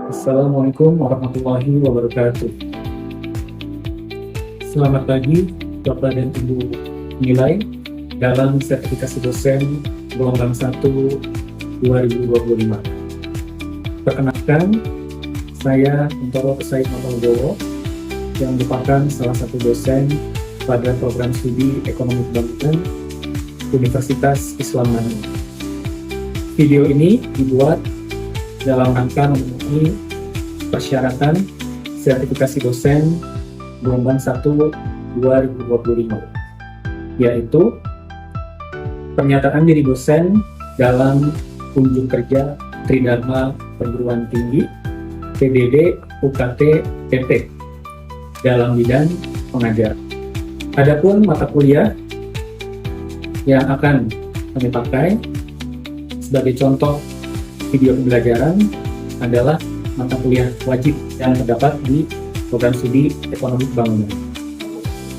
Assalamualaikum warahmatullahi wabarakatuh. Selamat pagi, Bapak dan Ibu nilai dalam sertifikasi dosen gelombang 1 2025. Perkenalkan, saya Kuntoro Said Matowibowo yang merupakan salah satu dosen pada program studi Ekonomi Pembangunan Universitas Islam Manado. Video ini dibuat dalam rangka memenuhi persyaratan sertifikasi dosen gelombang 1 2025, yaitu pernyataan diri dosen dalam kunjung kerja Tridharma Perguruan Tinggi PDD UKT PP dalam bidang pengajar. Adapun mata kuliah yang akan kami pakai sebagai contoh video pembelajaran adalah mata kuliah wajib yang terdapat di program studi Ekonomi Pembangunan.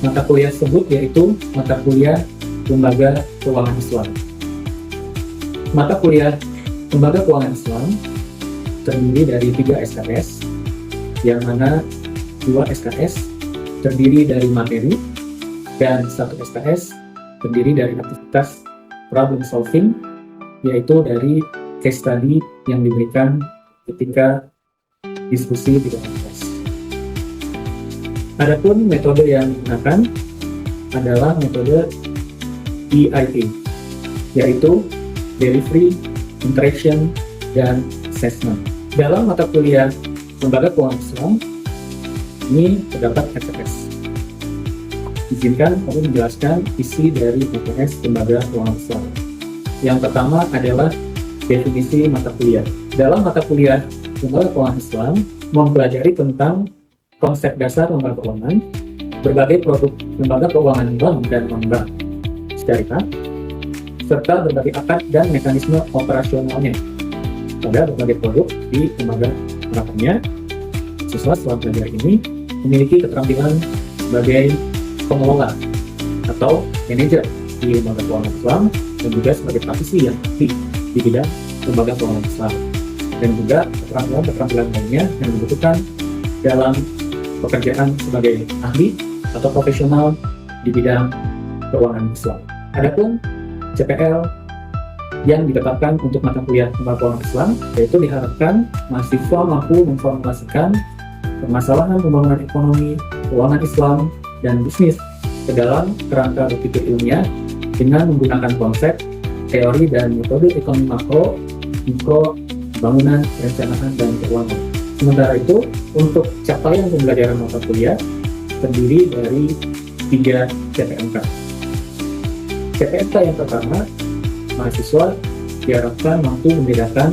Mata kuliah tersebut yaitu mata kuliah Lembaga Keuangan Islam. Mata kuliah Lembaga Keuangan Islam terdiri dari 3 SKS, yang mana 2 SKS terdiri dari materi dan 1 SKS terdiri dari aktivitas problem solving, yaitu dari case study yang diberikan ketika diskusi di dalam kelas. Adapun metode yang digunakan adalah metode EIT, yaitu Delivery, Interaction, dan Assessment. Dalam mata kuliah Lembaga Keuangan Islam ini terdapat MTS. Izinkan kami menjelaskan isi dari MTS Lembaga Keuangan Islam. Yang pertama adalah definisi mata kuliah. Dalam mata kuliah Lembaga Keuangan Islam mempelajari tentang konsep dasar lembaga keuangan, berbagai produk lembaga keuangan bank dan non-bank syariah, serta berbagai akad dan mekanisme operasionalnya pada berbagai produk di lembaga harapannya. Siswa setelah belajar ini memiliki keterampilan sebagai pengelola atau manajer di lembaga keuangan Islam dan juga sebagai praktisi yang aktif di bidang lembaga keuangan Islam, dan juga keterampilan lainnya yang dibutuhkan dalam pekerjaan sebagai ahli atau profesional di bidang keuangan Islam. Adapun CPL yang ditetapkan untuk mata kuliah lembaga keuangan Islam, yaitu diharapkan mahasiswa mampu memformulasikan permasalahan pembangunan ekonomi, keuangan Islam, dan bisnis ke dalam kerangka berpikir ilmiah dengan menggunakan konsep, teori, dan metode ekonomi makro, mikro, bangunan, perencanaan, dan keuangan. Sementara itu, untuk capaian pembelajaran mata kuliah terdiri dari 3 CPMK. CPMK yang pertama, mahasiswa diharapkan mampu membedakan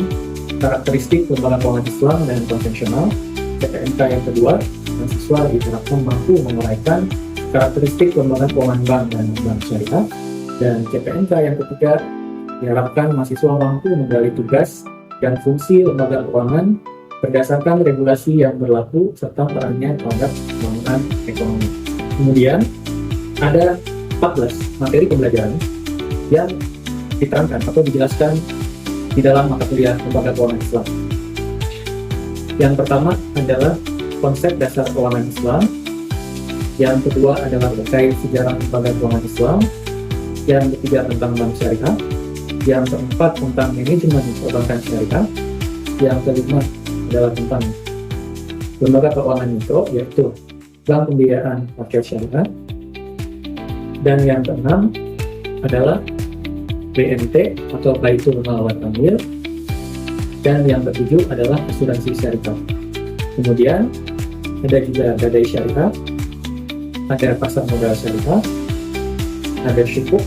karakteristik lembaga keuangan Islam dan konvensional. CPMK yang kedua, mahasiswa diharapkan mampu menguraikan karakteristik lembaga keuangan bank dan bank syariah. Dan CPMK yang ketiga, diharapkan mahasiswa mampu menggali tugas dan fungsi lembaga keuangan berdasarkan regulasi yang berlaku serta perannya terhadap pembangunan ekonomi. Kemudian ada 14 materi pembelajaran yang diterangkan atau dijelaskan di dalam mata kuliah lembaga keuangan Islam. Yang pertama adalah konsep dasar keuangan Islam. Yang kedua adalah terkait sejarah lembaga keuangan Islam. Yang ketiga tentang bank syariah. Yang keempat tentang manajemen perbankan syariah. Yang kelima adalah tentang lembaga keuangan mikro, yaitu bank pembiayaan rakyat syariah. Dan yang keenam adalah BMT atau Baitul Mal wal Tamwil. Dan yang ketujuh adalah asuransi syariah. Kemudian ada juga gadai syariah, ada pasar modal syariah, ada syukuk,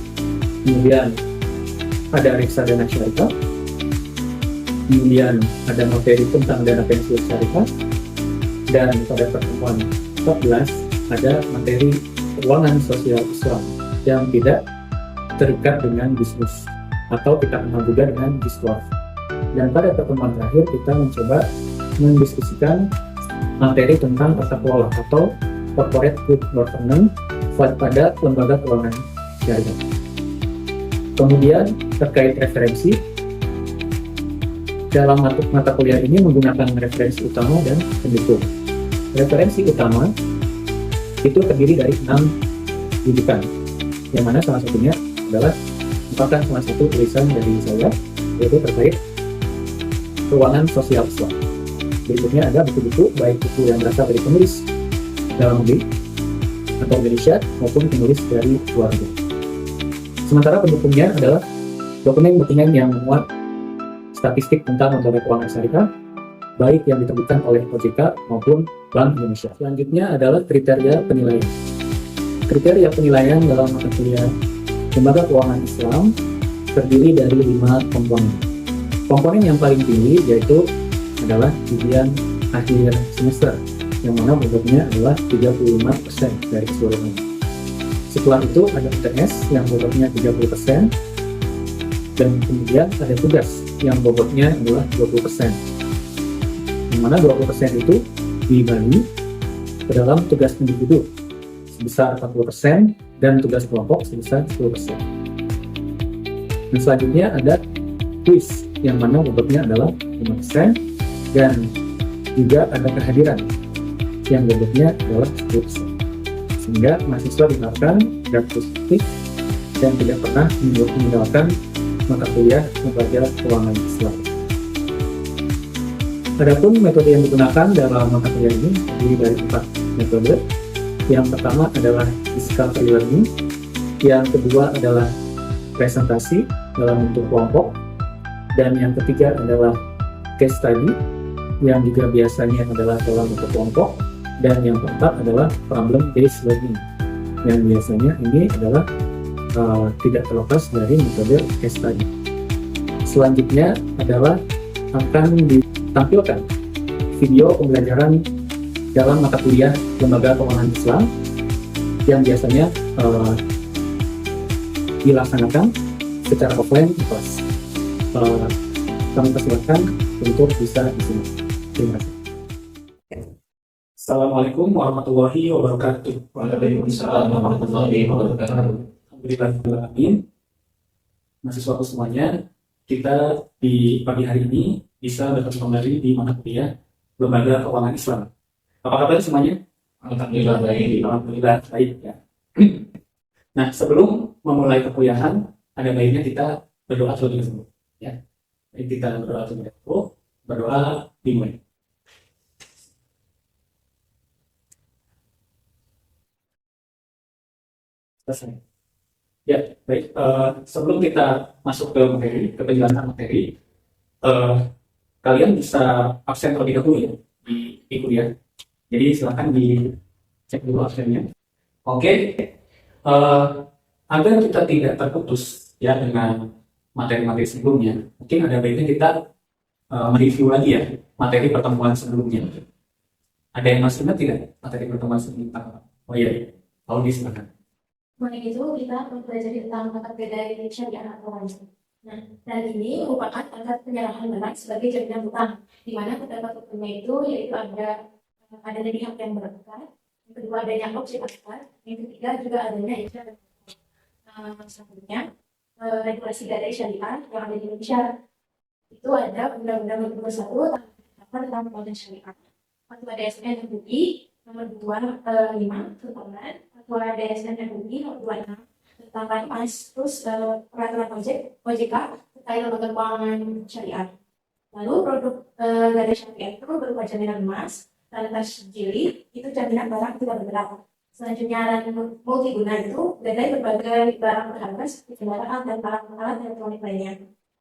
kemudian ada reksadana syariah, kemudian ada materi tentang dana pensiun syariah, dan pada pertemuan 14 ada materi keuangan sosial Islam yang tidak terikat dengan bisnis atau kita kenal juga dengan biswaf. Dan pada pertemuan terakhir kita mencoba mendiskusikan materi tentang tata kelola atau corporate good governance pada lembaga keuangan syariah. Kemudian terkait referensi, dalam mata kuliah ini menggunakan referensi utama dan pendukung. Referensi utama itu terdiri dari 6 rujukan, yang mana salah satunya adalah merupakan salah satu tulisan dari saya, yaitu terkait keuangan sosial Islam. Berikutnya ada buku-buku, baik buku yang berasal dari penulis dalam negeri atau Indonesia maupun penulis dari luar negeri. Sementara pendukungnya adalah dokumen-dokumen yang memuat statistik tentang lembaga keuangan syariah, baik yang diterbitkan oleh OJK maupun Bank Indonesia. Selanjutnya adalah kriteria penilaian. Kriteria penilaian dalam mata kuliah lembaga keuangan Islam terdiri dari 5 komponen. Komponen yang paling tinggi yaitu adalah ujian akhir semester, yang mana bobotnya adalah 35% dari keseluruhan. Setelah itu ada UTS yang bobotnya 30%, dan kemudian ada tugas yang bobotnya adalah 20%. Yang mana 20% itu dibagi ke dalam tugas individu sebesar 40% dan tugas kelompok sebesar 10%. Dan selanjutnya ada kuis yang mana bobotnya adalah 5%, dan juga ada kehadiran yang bobotnya adalah 10%. Sehingga mahasiswa diharapkan positif dan tidak pernah meninggalkan mata kuliah lembaga keuangan Islam. Adapun metode yang digunakan dalam mata kuliah ini terdiri dari 4 metode. Yang pertama adalah discovery learning, yang kedua adalah presentasi dalam bentuk kelompok, dan yang ketiga adalah case study yang juga biasanya adalah dalam bentuk kelompok, dan yang keempat adalah problem based learning yang biasanya ini adalah tidak terlepas dari metode case study. Selanjutnya adalah akan ditampilkan video pembelajaran dalam mata kuliah lembaga keuangan Islam yang biasanya dilaksanakan secara offline di kelas. Kami persilakan untuk bisa disimak. Terima kasih. Assalamualaikum warahmatullahi wabarakatuh. Waalaikumsalam warahmatullahi wabarakatuh. Alhamdulillah, mahasiswaku semuanya, kita di pagi hari ini bisa bertemu kembali di mata kuliah lembaga keuangan Islam. Apa kabar semuanya? Alhamdulillah baik. Alhamdulillah baik ya. Nah, sebelum memulai perkuliahan, ada baiknya kita berdoa terlebih dahulu. Ya, kita berdoa terlebih dahulu. Berdoa dimulai. Selesai. Ya, baik. Sebelum kita masuk ke materi, ke penjelasan materi, kalian bisa absen terlebih dahulu ya di kuliah. Jadi silakan dicek dulu absennya. Oke. Agar kita tidak terputus ya dengan materi-materi sebelumnya, mungkin ada baiknya kita mereview lagi ya materi pertemuan sebelumnya. Ada yang masih ingat tidak materi pertemuan sebelumnya? Oh iya, kalau silakan. Mulai itu kita mempelajari tentang akad dari syariah atau wajib. Nah, dan ini merupakan akad penyerahan barang sebagai jaminan utang, di mana terdapat hukumnya itu yaitu ada dari hak yang berakad, yang kedua adanya objek akad, yang ketiga juga adanya ijazah. Selanjutnya regulasi gadai syariah yang ada di Indonesia itu ada Undang-Undang Nomor 21 tentang keuangan syariah. Fatwa DSN MUI nomor 25 tentang Fatwa DSN MUI nomor 26 tentang KMAS, terus peraturan OJK terkait lembaga keuangan syariah. Lalu produk gadai syariah itu berupa jaminan emas, tanda jili itu jaminan barang tidak bergerak. Selanjutnya multiguna itu gadai berbagai barang berharga seperti kendaraan dan alat elektronik lainnya.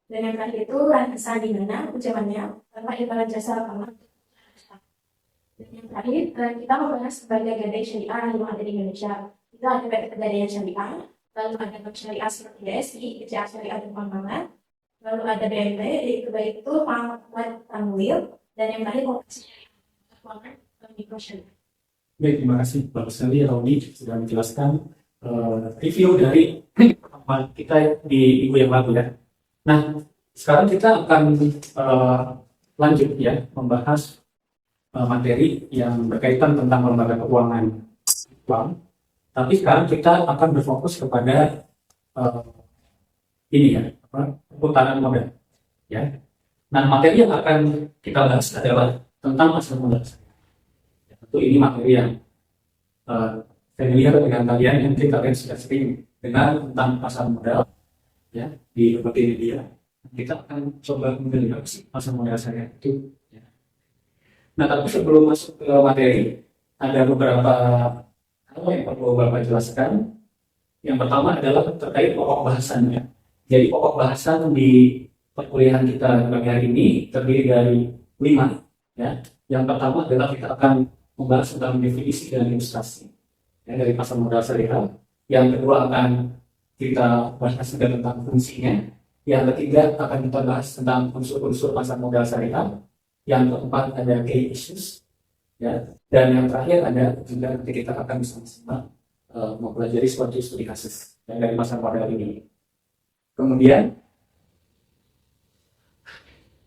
Dan yang terakhir itu rancang di mana ucapannya tanpa imbalan jasa rekaman. Dan yang terakhir kita membahas sebagai gadai syariah yang ada di Indonesia. Itu ada PT Pegadaian Syariah, lalu ada bank syariah seperti BSI, BCA Syariah dan Bank, lalu ada BMT, yaitu baik itu Muhammad Tanwil, dan yang terakhir Koperasi Keuangan Mikro Syariah. Baik, terima kasih Bapak sekali Rauni sudah menjelaskan review dari pertemuan kita di minggu yang lalu ya. Nah, sekarang kita akan lanjut ya membahas materi yang berkaitan tentang lembaga keuangan Islam. Tapi sekarang kita akan berfokus kepada ini ya, perputaran modal. Ya, Nah, materi yang akan kita bahas adalah tentang pasar modal syariah. Tentu ini materi yang familiar dengan kalian, yang mungkin kalian sudah sering dengar tentang pasar modal ya di berbagai media. Kita akan coba melihat pasar modal syariah itu. Ya. Nah, tapi sebelum masuk ke materi, ada beberapa hal yang perlu Bapak jelaskan. Yang pertama adalah terkait pokok bahasannya. Jadi pokok bahasan di perkuliahan kita pagi hari ini terdiri dari 5. Ya. Yang pertama adalah kita akan membahas tentang definisi dan ilustrasi ya, dari pasar modal syariah. Yang kedua akan kita bahas tentang fungsinya. Yang ketiga akan kita bahas tentang unsur-unsur pasar modal syariah. Yang keempat ada key issues. Ya. Dan yang terakhir ada juga nanti kita akan bersama-sama mempelajari suatu studi kasus ya, dari pasar modal ini. Kemudian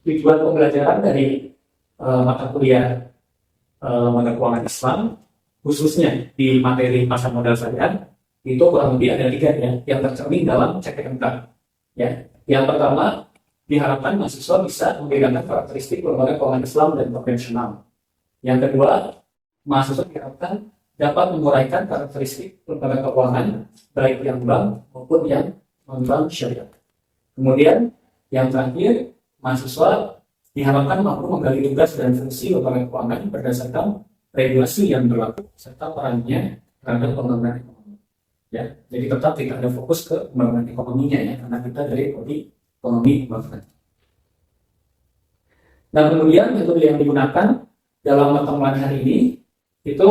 tujuan pembelajaran dari mata kuliah mata keuangan Islam khususnya di materi pasar modal syariah itu kurang lebih ada 3 ya yang tercermin dalam CPMK ya. Yang pertama, diharapkan mahasiswa bisa membedakan karakteristik lembaga keuangan Islam dan konvensional. Yang kedua, mahasiswa diharapkan dapat menguraikan karakteristik lembaga keuangan baik yang bank maupun yang non-bank syariah. Kemudian yang terakhir, mahasiswa diharapkan mampu menggali tugas dan fungsi lembaga keuangan berdasarkan regulasi yang berlaku serta perannya terhadap pembangunan ekonomi. Ya, jadi tetap tidak ada fokus ke pembangunan ekonominya ya, karena kita dari ekonomi pembangunan. Nah, kemudian metode yang digunakan dalam pertemuan hari ini itu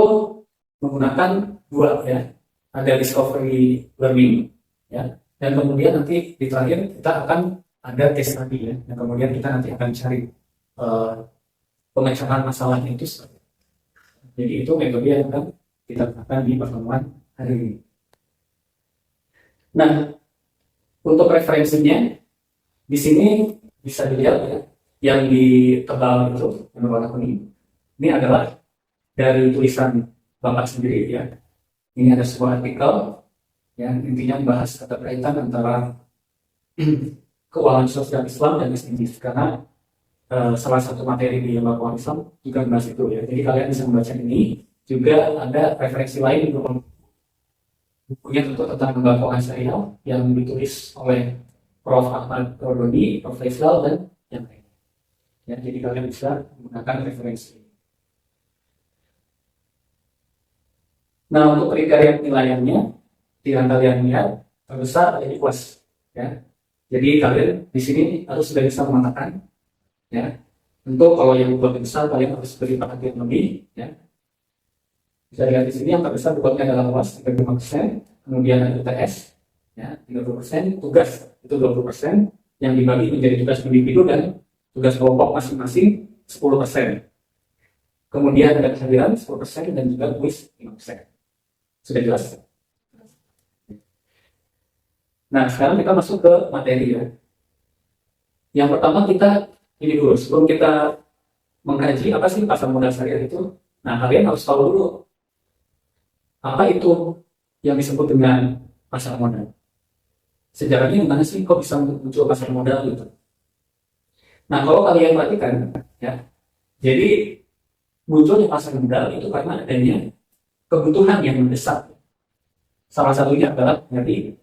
menggunakan 2 ya, ada discovery learning ya, dan kemudian nanti di terakhir kita akan ada case study ya, dan kemudian kita nanti akan cari pemecahan masalahnya itu. Jadi itu metode yang akan kita gunakan di pertemuan hari ini. Nah, untuk referensinya di sini bisa dilihat ya, yang di tebal itu yang berwarna kuning ini adalah dari tulisan Bapak sendiri ya. Ini ada sebuah artikel yang intinya membahas keterkaitan antara keuangan sosial Islam dan SDGs, karena salah satu materi di lembaga keuangan Islam juga membahas itu ya. Jadi kalian bisa membaca ini. Juga ada referensi lain bukunya tentu tentang lembaga keuangan syariah yang ditulis oleh Prof. Ahmad Rodoni, Prof. Faisal dan yang lain. Ya, jadi kalian bisa menggunakan referensi. Nah, untuk kriteria penilaiannya, yang kalian lihat terbesar ada di kelas ya. Jadi kalian di sini harus sudah bisa mengatakan ya. Untuk kalau yang buat besar kalian harus beri perhatian lebih ya. Bisa lihat di sini yang terbesar buatnya adalah UAS 35%, kemudian ada UTS ya 30%, tugas itu 20% yang dibagi menjadi tugas individu dan tugas kelompok masing-masing 10%. Kemudian ada kehadiran 10% dan juga kuis 5%. Sudah jelas? Nah, sekarang kita masuk ke materi ya. Yang pertama kita ini dulu, sebelum kita mengkaji apa sih pasar modal syariah itu, nah kalian harus tahu dulu apa itu yang disebut dengan pasar modal. Sejarahnya gimana sih kok bisa muncul pasar modal gitu. Nah, kalau kalian perhatikan ya, jadi munculnya pasar modal itu karena adanya kebutuhan yang mendesak. Salah satunya adalah dari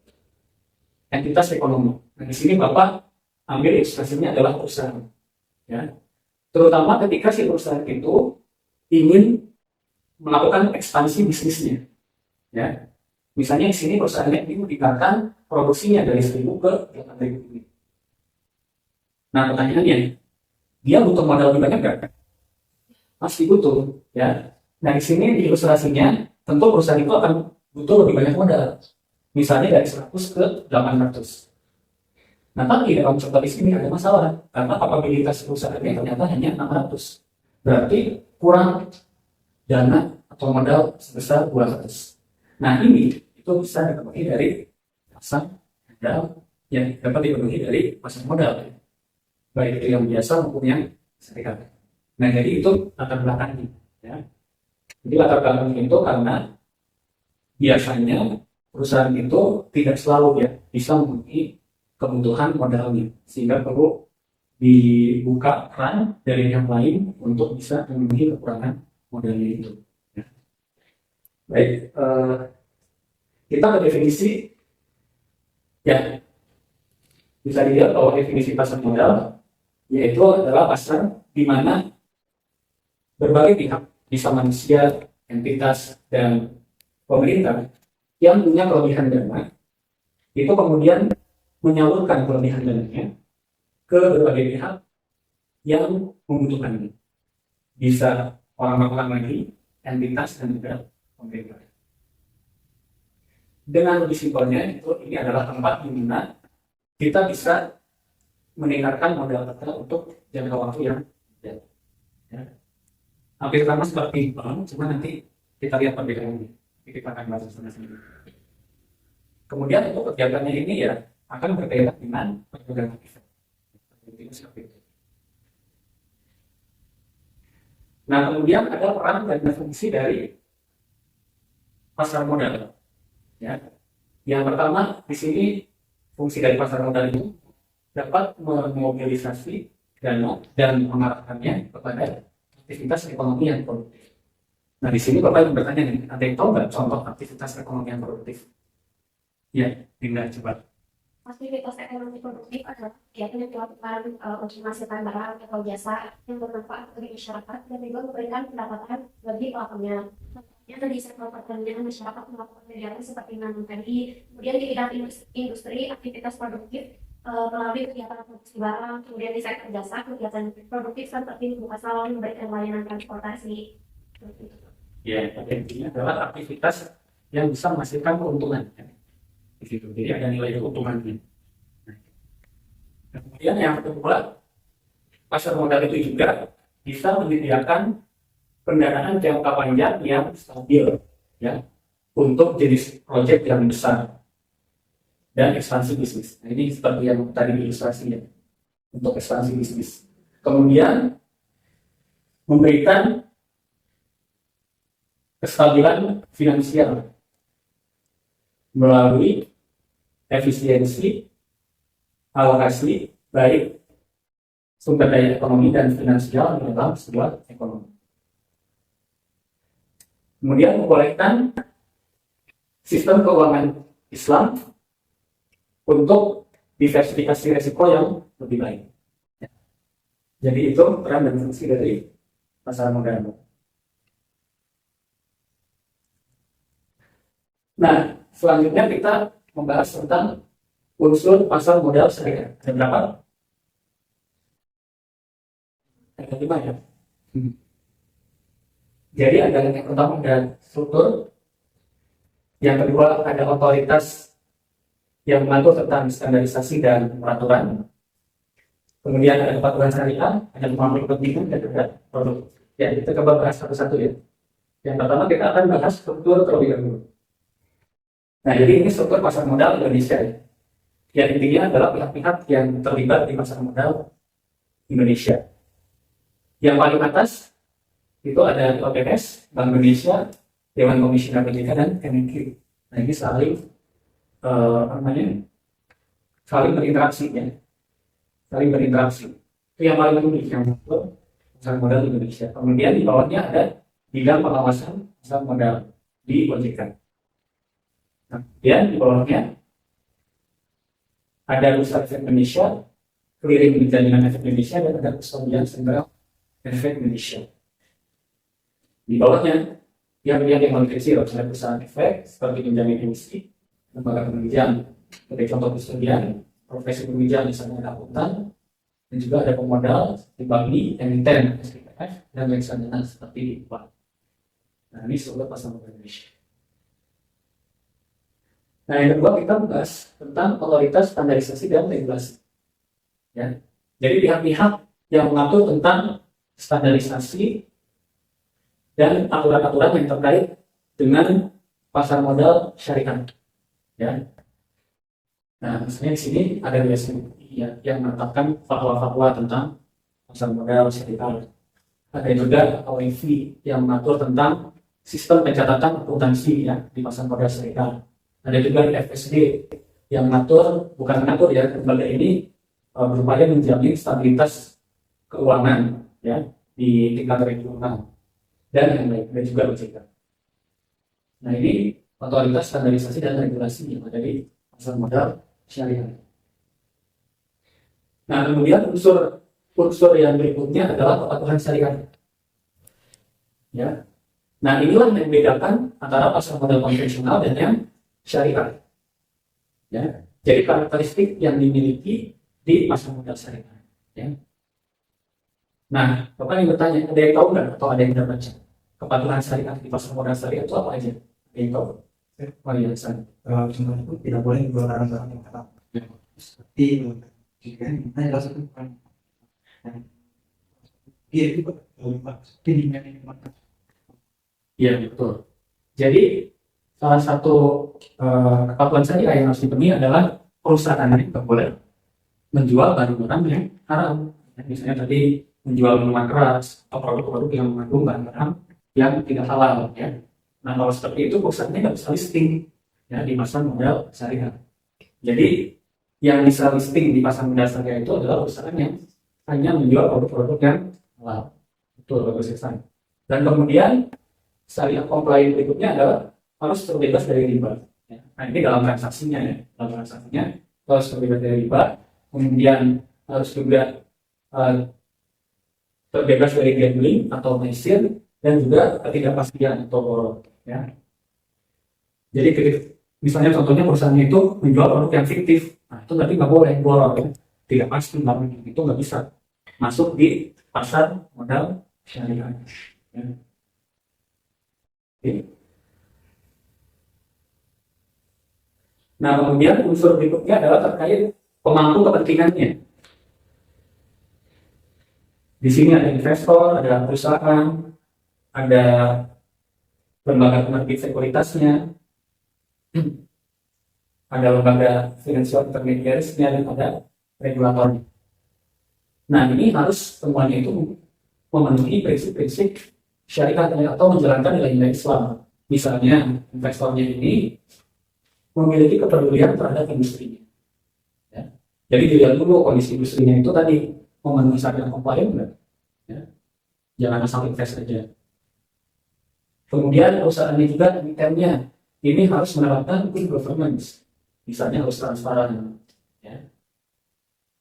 entitas ekonomi. Nah, di sini Bapak ambil ilustrasinya adalah perusahaan. Ya. Terutama ketika si perusahaan itu ingin melakukan ekspansi bisnisnya. Ya. Misalnya di sini perusahaannya ingin meningkatkan produksinya dari 1.000 ke 8.000 unit. Nah, pertanyaannya, dia butuh modal lebih banyak nggak? Pasti butuh. Ya. Nah, di sini di ilustrasinya, tentu perusahaan itu akan butuh lebih banyak modal. Misalnya dari 100 ke 800. Nah, tapi dalam contoh di sini ada masalah karena kapabilitas perusahaannya ternyata hanya 600. Berarti kurang dana atau modal sebesar 200. Nah, ini itu bisa dipenuhi dari pasar modal yang dapat dipenuhi dari pasar modal, baik itu yang biasa maupun yang syariah. Nah, jadi itu latar belakangnya. Ya. Jadi latar belakangnya itu karena biasanya perusahaan itu tidak selalu ya bisa memenuhi kebutuhan modalnya, sehingga perlu dibuka keran dari yang lain untuk bisa memenuhi kekurangan modalnya itu. Ya. Baik, kita ke definisi, ya bisa dilihat bahwa definisi pasar modal yaitu adalah pasar di mana berbagai pihak, bisa manusia, entitas, dan pemerintah yang punya kelebihan dana, itu kemudian menyalurkan kelebihan dananya ke berbagai pihak yang membutuhkannya. Bisa orang-orang lagi, entitas, dan juga pemerintah. Dengan lebih simpelnya, ini adalah tempat di mana kita bisa meningkatkan modal kita untuk jangka waktu yang panjang. Ya. Hampir sama seperti bank, cuma nanti kita lihat perbedaannya. Kita akan bahas sendiri. Kemudian untuk kegiatannya ini ya akan berbeda dengan perdagangan efek. Nah, kemudian ada peran dan fungsi dari pasar modal. Ya. Yang pertama di sini fungsi dari pasar modal itu dapat memobilisasi dana dan mengarahkannya kepada aktivitas ekonomi yang produktif. Nah, di sini Bapak yang bertanya nih, ada yang tahu nggak contoh aktivitas ekonomi yang produktif? Ya, Dinda coba. Aktivitas ekonomi produktif adalah kegiatan yang dilakukan untuk menghasilkan barang atau jasa yang bermanfaat bagi masyarakat dan juga memberikan pendapatan bagi pelakunya. Contohnya di sektor pertanian, masyarakat melakukan kegiatan seperti menanam padi, kemudian di bidang industri, aktivitas produktif melalui kegiatan produksi barang, kemudian di sektor jasa, kegiatan produktif seperti membuka salon, memberikan layanan transportasi. Ya, pada intinya adalah aktivitas yang bisa menghasilkan keuntungan. Di situ, jadi ada nilai keuntungannya. Nah, kemudian yang kedua, pasar modal itu juga bisa menyediakan pendanaan jangka panjang yang stabil, ya, untuk jenis proyek yang besar dan ekspansi bisnis. Nah, ini seperti yang tadi ilustrasinya untuk ekspansi bisnis. Kemudian memberikan kestabilan finansial melalui efisiensi alokasi baik sumber daya ekonomi dan finansial dalam sebuah ekonomi. Kemudian membolehkan sistem keuangan Islam untuk diversifikasi risiko yang lebih baik. Jadi itu peran dan fungsi dari pasar modal. Nah, selanjutnya kita membahas tentang unsur pasar modal syariah. Ada berapa? Ada 5 ya. Jadi ada yang pertama ada struktur, yang kedua ada otoritas yang mengatur tentang standarisasi dan peraturan. Kemudian ada kepatuhan syariah, ada pemahaman kepentingan dan juga produk. Ya, kita coba bahas satu-satu ya. Yang pertama kita akan bahas struktur terlebih dahulu. Nah, jadi ini struktur pasar modal Indonesia. Ya, intinya adalah pihak-pihak yang terlibat di pasar modal Indonesia. Yang paling atas itu ada OPS, Bank Indonesia, Dewan Komisioner OJK, dan Kemenkyu. Nah, ini saling berinteraksi ya. Saling berinteraksi. Itu yang paling penting yang mengatur pasar modal Indonesia. Kemudian di bawahnya ada bidang pengawasan pasar modal di OJK. Nah, kemudian di bawahnya ada Bursa Efek Indonesia, Clearing Jaminan Efek Indonesia, dan ada Kustodian Sentral Efek Indonesia. Di bawahnya yang paling kecil ada perusahaan efek seperti penjamin emisi, lembaga penunjang, sebagai contoh kustodian, profesi penunjang misalnya akuntan, dan juga ada pemodal seperti Bali, emiten, SPF, dan reksadana seperti bank. Nah, ini struktur pasar modal Indonesia. Nah, yang kedua kita bahas tentang otoritas standarisasi dan regulasi. Ya. Jadi pihak-pihak yang mengatur tentang standarisasi dan aturan-aturan yang terkait dengan pasar modal syariah. Ya. Nah, misalnya di sini ada ya, yang menetapkan fatwa-fatwa tentang pasar modal syariah. Ada juga OIV yang mengatur tentang sistem pencatatan akuntansi ya di pasar modal syariah. Ada juga FSD yang mengatur, bukan mengatur ya, lembaga ini berupaya menjamin stabilitas keuangan ya di tingkat regional dan yang lain, dan juga OJK. Nah, ini otoritas standarisasi dan regulasi yang ada di pasar modal syariah. Nah, kemudian unsur yang berikutnya adalah kepatuhan syariah. Ya. Nah, inilah yang membedakan antara pasar modal konvensional dan yang syariah. Ya. Jadi karakteristik yang dimiliki di pasar modal syariah. Ya. Nah, Bapak yang bertanya, ada yang tahu nggak atau ada yang tidak baca? Kepatuhan syariah di pasar modal syariah itu apa aja? Ada yang tahu? Variasan. Contohnya itu tidak boleh jual barang-barang yang haram. Seperti jika kita adalah satu bukan. Dia itu seperti diminyak. Iya, betul. Jadi salah satu kepatuhan syariah yang harus dipenuhi adalah perusahaan ini tidak boleh menjual barang-barang yang haram. Misalnya tadi menjual minuman keras atau produk-produk yang mengandung bahan-bahan yang tidak halal. Ya. Nah, kalau seperti itu perusahaannya nggak bisa listing ya di pasar modal syariah. Jadi yang bisa listing di pasar modal syariah itu adalah perusahaan yang hanya menjual produk-produk yang halal. Betul, bagus sekali. Dan kemudian syariah compliant berikutnya adalah harus terbebas dari riba. Ya. Nah, ini dalam transaksinya ya, dalam transaksinya harus terbebas dari riba. Kemudian harus juga terbebas dari gambling atau maisir dan juga ketidakpastian atau borok. Ya. Jadi misalnya contohnya perusahaannya itu menjual produk yang fiktif, nah itu berarti nggak boleh borok, ya. Tidak pasti, itu nggak bisa masuk di pasar modal syariah. Ya. Oke. Nah, kemudian unsur berikutnya adalah terkait pemangku kepentingannya. Di sini ada investor, ada perusahaan, ada lembaga penerbit sekuritasnya, ada lembaga financial intermediaries-nya, dan ada regulatornya. Nah, ini harus semuanya itu memenuhi prinsip-prinsip syariah atau menjalankan nilai-nilai Islam. Misalnya, investornya ini memiliki kepedulian terhadap industrinya. Ya. Jadi dilihat dulu kondisi industrinya itu tadi memenuhi syariah compliant enggak? Ya. Jangan asal invest saja. Kemudian perusahaannya juga emitennya ini harus menerapkan good governance. Misalnya harus transparan, ya.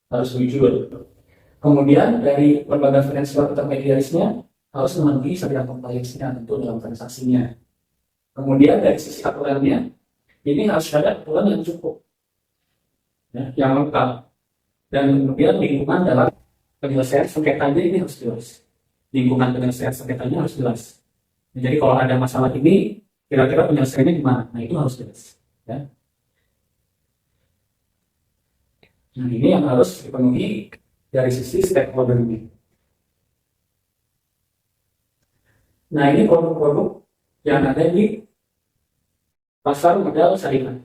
Harus jujur. Kemudian dari lembaga financial intermediaries-nya harus memenuhi syariah compliance-nya tentu dalam transaksinya. Kemudian dari sisi aturannya ini harus ada aturan yang cukup, ya, yang lengkap. Dan kemudian lingkungan dalam penyelesaian sengketanya ini harus jelas. Lingkungan penyelesaian sengketanya harus jelas. Jadi kalau ada masalah ini, kira-kira penyelesaiannya gimana? Nah, itu harus jelas. Ya. Nah, ini yang harus dipenuhi dari sisi stakeholder ini. Nah, ini produk-produk yang ada di pasar modal syariah.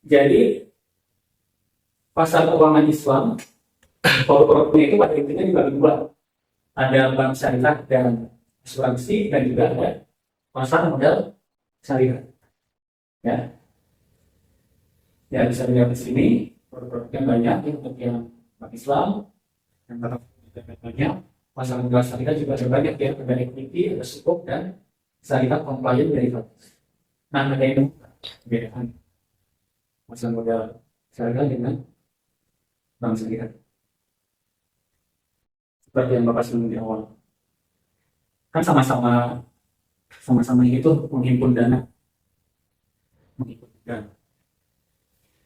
Jadi, pasar keuangan Islam, produk-produknya itu pada intinya dibagi dua. Ada bank syariah dan asuransi, dan juga ada pasar modal syariah. Ya, ya bisa dilihat di sini produk-produknya banyak untuk yang bank Islam, yang banyak. Pasar modal syariah juga ada banyak ya, ada equity, ada sukuk, dan syariah compliant derivatif. Nah, ada yang perbedaan pasar modal syariah dengan bank syariah. Seperti yang Bapak sebelum di awal. Kan sama-sama itu menghimpun dana.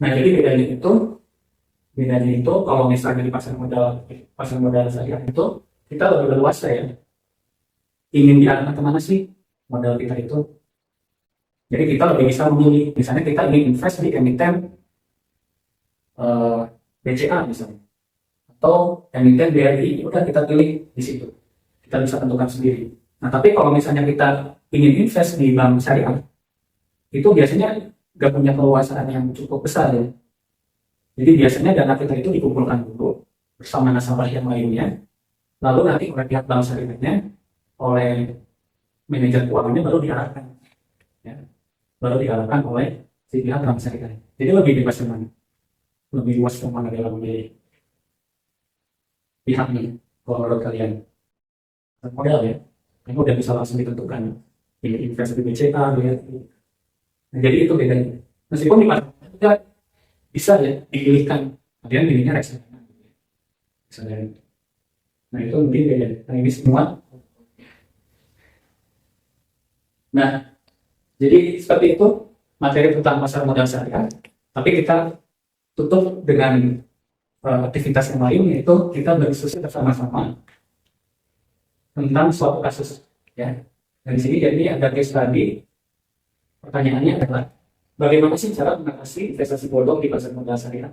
Nah, jadi bedanya itu kalau misalnya di pasar modal syariah itu kita lebih leluasa ya. Ingin diarahkan kemana sih modal kita itu? Jadi kita lebih bisa memilih. Misalnya kita ingin invest di emiten BCA misalnya, atau emiten BRI, udah kita pilih di situ. Kita bisa tentukan sendiri. Nah, tapi kalau misalnya kita ingin invest di bank syariah, itu biasanya nggak punya keluasan yang cukup besar ya. Jadi biasanya dana kita itu dikumpulkan dulu bersama nasabah yang lainnya, lalu nanti oleh pihak bank syariahnya, oleh manajer keuangannya baru diarahkan, ya. Baru diarahkan oleh si pihak bank syariah. Jadi lebih bebas kemana? Lebih luas kemana dalam memilih pihak nih kalau menurut kalian? Modal ya, ini udah bisa langsung ditentukan ini invest di BCA, BRI. Nah, jadi itu bedanya. Meskipun di mana bisa ya dipilihkan, kalian pilihnya reksadana. Nah itu mungkin beda. Nah ini semua. Nah jadi seperti itu materi tentang pasar modal syariah. Tapi kita tutup dengan aktivitas yang lain, yaitu kita berdiskusi bersama-sama tentang suatu kasus. Ya. Dari sini jadi ada case study. Pertanyaannya adalah bagaimana sih cara mengatasi investasi bodong di pasar modal syariah?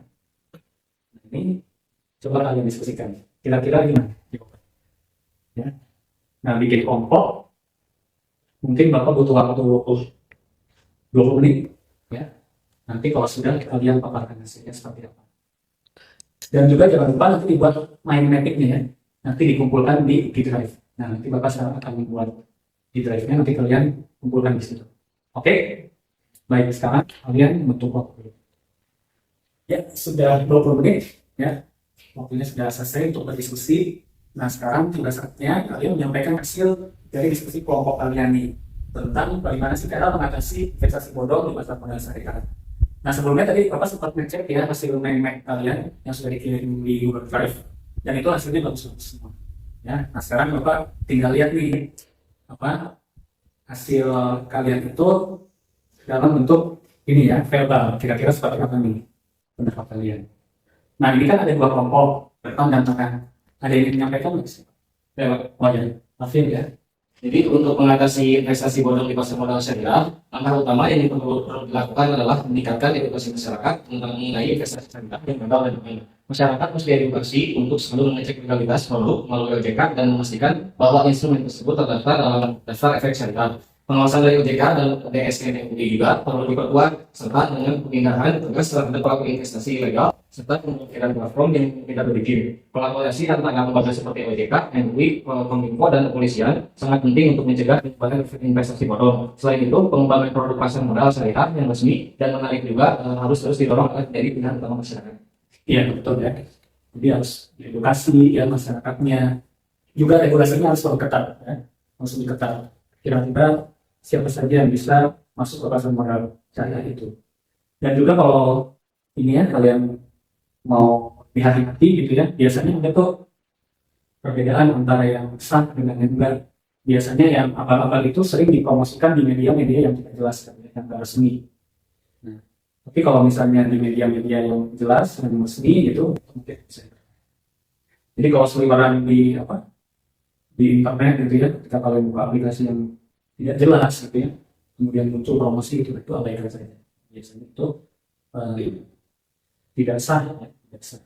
Ini coba kalian diskusikan. Kira-kira gimana? Ya. Nah, bikin kelompok, mungkin Bapak butuh waktu 20 menit. Ya. Nanti kalau sudah, kalian paparkan hasilnya seperti apa. Dan juga jangan lupa nanti dibuat mind mapping-nya ya. Nanti dikumpulkan di Drive. Nah, nanti Bapak sekarang akan membuat di Drive-nya, nanti kalian kumpulkan di situ. Oke? Baik, sekarang kalian bentuk waktu. Ya, sudah 20 menit. Ya. Waktunya sudah selesai untuk berdiskusi. Nah, sekarang tiba saatnya kalian menyampaikan hasil dari diskusi kelompok kalian nih tentang bagaimana sih cara mengatasi investasi bodong di pasar modal syariah. Nah, sebelumnya tadi Bapak sempat ngecek ya hasil mind map kalian yang sudah dikirim di Google Drive, dan itu hasilnya bagus-bagus semua. Ya, nah sekarang Bapak tinggal lihat nih apa hasil kalian itu dalam bentuk ini ya, verbal. Kira-kira seperti apa nih pendapat kalian? Nah, ini kan ada dua kelompok, depan dan tengah. Ada yang ingin menyampaikan nggak sih? Oh ya, Afin ya. Jadi untuk mengatasi investasi bodong di pasar modal syariah, langkah utama yang perlu dilakukan adalah meningkatkan edukasi masyarakat tentang mengenai investasi syariah yang legal dan aman. Masyarakat mesti diedukasi untuk selalu mengecek legalitas produk melalui OJK dan memastikan bahwa instrumen tersebut terdaftar dalam daftar efek syariah. Pengawasan dari OJK dan DSN MUI juga perlu diperkuat serta dengan pemindahan tugas terhadap pelaku investasi ilegal serta pemblokiran platform yang tidak berizin. Kolaborasi antara lembaga seperti OJK, MUI, Kominfo dan kepolisian sangat penting untuk mencegah penyebaran investasi bodong. Selain itu, pengembangan produk pasar modal syariah yang resmi dan menarik juga harus terus didorong dari pihak utama masyarakat. Iya betul ya. Jadi harus edukasi ya masyarakatnya. Juga regulasinya harus ketat ya. Harus diketat. Kira-kira siapa saja yang bisa masuk ke pasar modal syariah itu. Dan juga kalau ini ya kalian mau hati-hati gitu ya, biasanya ada tuh perbedaan antara yang sah dengan yang enggak. Biasanya yang abal-abal itu sering dipromosikan di media-media yang tidak jelas, yang enggak resmi. Nah, tapi kalau misalnya di media-media yang jelas, yang resmi itu mungkin bisa. Jadi kalau seliweran di internet gitu ya, ketika kalian buka aplikasi yang tidak jelas gitu ya, kemudian muncul promosi itu abaikan saja. Biasanya itu tidak sah ya, tidak sah.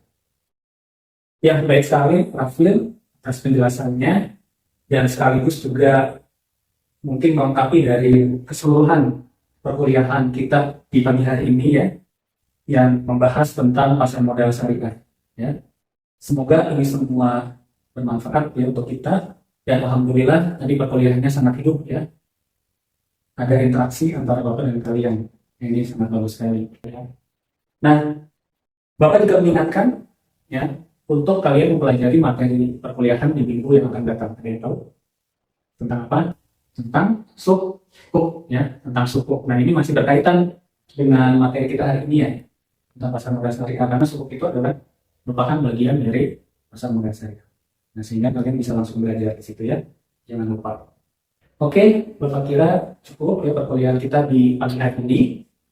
Ya baik sekali Rafil atas penjelasannya, dan sekaligus juga mungkin melengkapi dari keseluruhan perkuliahan kita di pagi hari ini ya, yang membahas tentang pasar modal syariah ya. Semoga ini semua bermanfaat ya untuk kita, dan alhamdulillah tadi perkuliahannya sangat hidup ya. Ada interaksi antara Bapak dan kalian. Ini sangat bagus sekali. Nah, Bapak juga mengingatkan ya untuk kalian mempelajari materi perkuliahan di minggu yang akan datang. Ada yang tahu tentang apa? Tentang sukuk ya, tentang sukuk. Nah, ini masih berkaitan dengan materi kita hari ini ya, tentang pasar modal syariah, karena sukuk itu adalah merupakan bagian dari pasar modal syariah. Nah, sehingga kalian bisa langsung belajar di situ ya. Jangan lupa. Oke, Bapak kira cukup ya perkuliahan kita di pagi hari ini.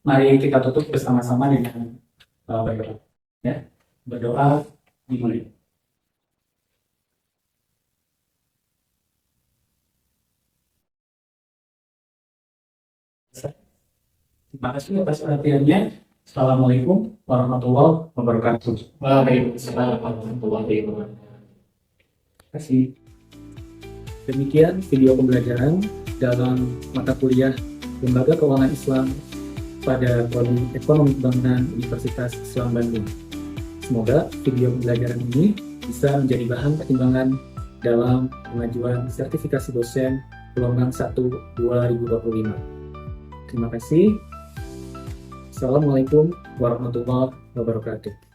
Mari kita tutup bersama-sama dengan berdoa. Ya, berdoa dimulai. Terima kasih atas perhatiannya. Assalamualaikum warahmatullahi wabarakatuh. Waalaikumsalam warahmatullahi wabarakatuh. Terima kasih. Demikian video pembelajaran dalam mata kuliah Lembaga Keuangan Islam pada Prodi Ekonomi Pembangunan Universitas Islam Bandung. Semoga video pembelajaran ini bisa menjadi bahan pertimbangan dalam pengajuan sertifikasi dosen gelombang 1 2025. Terima kasih. Assalamualaikum warahmatullahi wabarakatuh.